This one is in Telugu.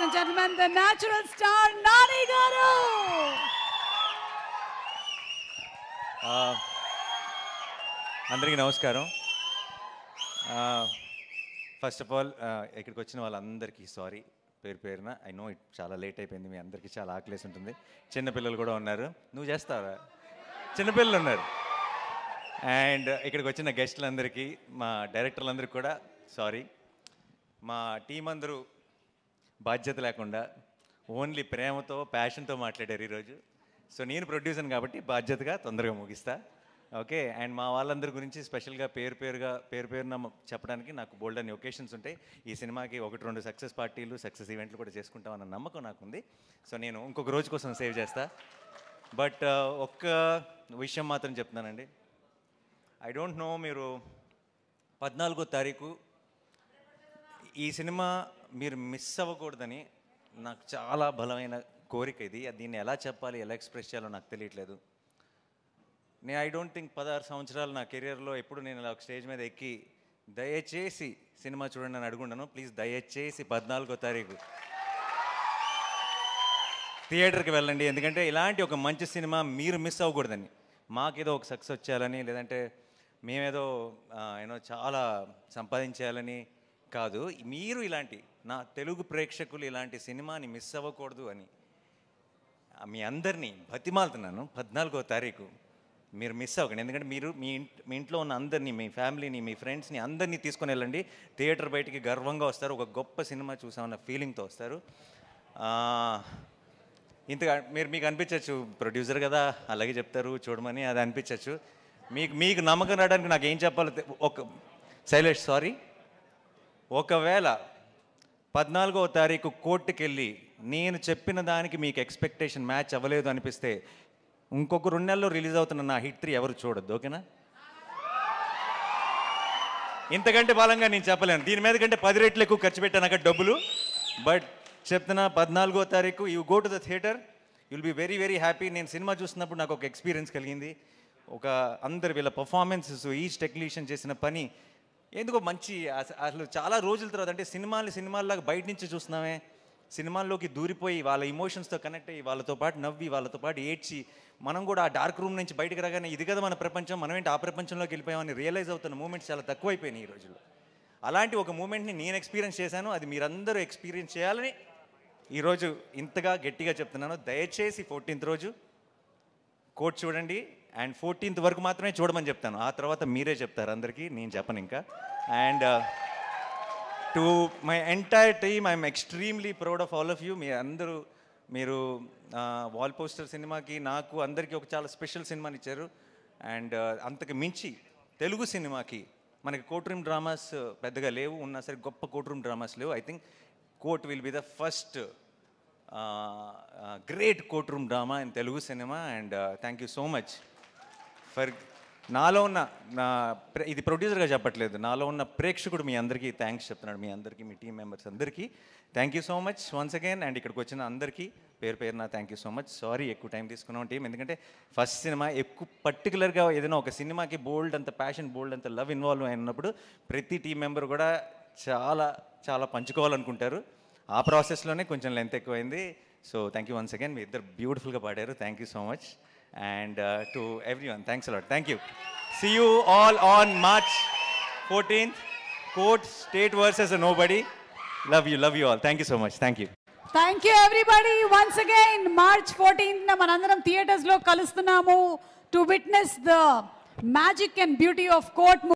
ladies and gentlemen, the natural star Nani Garu. అందరికీ నమస్కారం. ఫస్ట్ ఆఫ్ ఆల్ ఇక్కడికి వచ్చిన వాళ్ళందరికీ సారీ పేరు పేరున. ఐ నో ఇట్ చాలా లేట్ అయిపోయింది, మీ అందరికీ చాలా ఆకలేసి ఉంటుంది. చిన్నపిల్లలు కూడా ఉన్నారు. నువ్వు చేస్తావా? చిన్నపిల్లలు ఉన్నారు. అండ్ ఇక్కడికి వచ్చిన గెస్టులందరికీ, మా డైరెక్టర్లందరికీ కూడా సారీ. మా టీం అందరూ బాధ్యత లేకుండా ఓన్లీ ప్రేమతో ప్యాషన్తో మాట్లాడారు ఈరోజు. సో నేను ప్రొడ్యూసర్ కాబట్టి బాధ్యతగా తొందరగా ముగిస్తా. ఓకే. అండ్ మా వాళ్ళందరి గురించి స్పెషల్గా పేరు పేరున చెప్పడానికి నాకు బోల్డ్ అని ఒకేషన్స్ ఉంటాయి. ఈ సినిమాకి 1-2 సక్సెస్ పార్టీలు, సక్సెస్ ఈవెంట్లు కూడా చేసుకుంటామన్న నమ్మకం నాకుంది. సో నేను ఇంకొక రోజు కోసం సేవ్ చేస్తా. బట్ ఒక్క విషయం మాత్రం చెప్తున్నానండి. ఐ డోంట్ నో, మీరు 14వ తారీఖు ఈ సినిమా మీరు మిస్ అవ్వకూడదని నాకు చాలా బలమైన కోరిక ఇది. దీన్ని ఎలా చెప్పాలి, ఎలా ఎక్స్ప్రెస్ చేయాలో నాకు తెలియట్లేదు. నేను ఐ డోంట్ థింక్ 16 సంవత్సరాలు నా కెరియర్లో ఎప్పుడు నేను ఇలా ఒక స్టేజ్ మీద ఎక్కి దయచేసి సినిమా చూడండి అని అడుగుండను. ప్లీజ్ దయచేసి 14వ తారీఖు థియేటర్కి వెళ్ళండి. ఎందుకంటే ఇలాంటి ఒక మంచి సినిమా మీరు మిస్ అవ్వకూడదని, మాకేదో ఒక సక్సెస్ వచ్చేయాలని, లేదంటే మేమేదో చాలా సంపాదించేయాలని కాదు. మీరు ఇలాంటి నా తెలుగు ప్రేక్షకులు ఇలాంటి సినిమాని మిస్ అవ్వకూడదు అని మీ అందరినీ బతిమాలుతున్నాను. 14వ తారీఖు మీరు మిస్ అవ్వకండి. ఎందుకంటే మీరు మీ ఇంట్లో ఉన్న అందరినీ, మీ ఫ్యామిలీని, మీ ఫ్రెండ్స్ని అందరినీ తీసుకొని వెళ్ళండి. థియేటర్ బయటికి గర్వంగా వస్తారు. ఒక గొప్ప సినిమా చూసామన్న ఫీలింగ్తో వస్తారు. ఇంతగా మీకు అనిపించవచ్చు, ప్రొడ్యూసర్ కదా అలాగే చెప్తారు చూడమని, అది అనిపించవచ్చు. మీకు నమ్మకం రావడానికి నాకు ఏం చెప్పాలో శైలేష్ సారీ. ఒకవేళ 14వ తారీఖు కోర్టుకి వెళ్ళి నేను చెప్పిన దానికి మీకు ఎక్స్పెక్టేషన్ మ్యాచ్ అవ్వలేదు అనిపిస్తే ఇంకొక 2 నెలల్లో రిలీజ్ అవుతున్న నా హిట్ 3 ఎవరు చూడొద్దు. ఓకేనా? ఇంతకంటే బలంగా నేను చెప్పలేను. దీని మీద కంటే 10 రెట్లు ఎక్కువ ఖర్చు పెట్టాను అక్కడ డబ్బులు. బట్ చెప్తున్నా, 14వ తారీఖు you go to the theatre, you'll be very very happy. నేను సినిమా చూస్తున్నప్పుడు నాకు ఒక ఎక్స్పీరియన్స్ కలిగింది. అందరు వీళ్ళ పర్ఫార్మెన్సెస్, ఈచ్ టెక్నీషియన్ చేసిన పని ఎందుకో మంచి, అసలు చాలా రోజుల తర్వాత, అంటే సినిమాల్లాగా బయట నుంచి చూస్తున్నామే, సినిమాల్లోకి దూరిపోయి వాళ్ళ ఇమోషన్స్తో కనెక్ట్ అయ్యి వాళ్ళతో పాటు నవ్వి వాళ్ళతో పాటు ఏడ్చి మనం కూడా ఆ డార్క్ రూమ్ నుంచి బయటకు రాగానే ఇది కదా మన ప్రపంచం, మనం ఏంటి ఆ ప్రపంచంలోకి వెళ్ళిపోయామని రియలైజ్ అవుతున్న మూమెంట్స్ చాలా తక్కువైపోయినాయి ఈ రోజుల్లో. అలాంటి ఒక మూమెంట్ని నేను ఎక్స్పీరియన్స్ చేశాను. అది మీరందరూ ఎక్స్పీరియన్స్ చేయాలని ఈరోజు ఇంతగా గట్టిగా చెప్తున్నాను. దయచేసి 14th రోజు కోర్ట్ చూడండి. అండ్ 14th వరకు మాత్రమే చూడమని చెప్తాను. ఆ తర్వాత మీరే చెప్తారు అందరికీ, నేను చెప్పను ఇంకా. And to my entire team, I'm extremely proud of all of you. మీరు వాల్ పోస్టర్ సినిమాకి, నాకు అందరికీ ఒక చాలా స్పెషల్ సినిమాని ఇచ్చారు. అండ్ అంతకు మించి తెలుగు సినిమాకి మనకి కోర్ట్ రూమ్ డ్రామాస్ పెద్దగా లేవు, ఉన్నా సరే గొప్ప కోర్ట్ రూమ్ డ్రామాస్ లేవు. I think court will be the first great court room drama in Telugu cinema. And thank you so much for నాలో ఉన్న ఇది ప్రొడ్యూసర్గా చెప్పట్లేదు, నాలో ఉన్న ప్రేక్షకుడు మీ అందరికీ థ్యాంక్స్ చెప్తున్నాడు. మీ అందరికీ, మీ టీం మెంబర్స్ అందరికీ thank you so much once again. And ఇక్కడికి వచ్చిన అందరికీ పేరున thank you so much. Sorry ఎక్కువ టైం తీసుకున్నాం టీం, ఎందుకంటే ఫస్ట్ సినిమా ఎక్కువ పర్టికులర్గా ఏదైనా ఒక సినిమాకి బోల్డ్ అంత ప్యాషన్, బోల్డ్ అంత లవ్ ఇన్వాల్వ్ అయినప్పుడు ప్రతి టీం మెంబర్ కూడా చాలా చాలా పంచుకోవాలనుకుంటారు. ఆ ప్రాసెస్లోనే కొంచెం లెంత్ ఎక్కువైంది. So thank you once again. మీ ఇద్దరు బ్యూటిఫుల్గా పాడారు. Thank you so much. And to everyone, thanks a lot. Thank you. See you all on March 14th. Court, State versus Nobody. Love you all. Thank you so much. Thank you. Thank you everybody once again. March 14th na manandaram theaters lo kalustunamu to witness the magic and beauty of Court.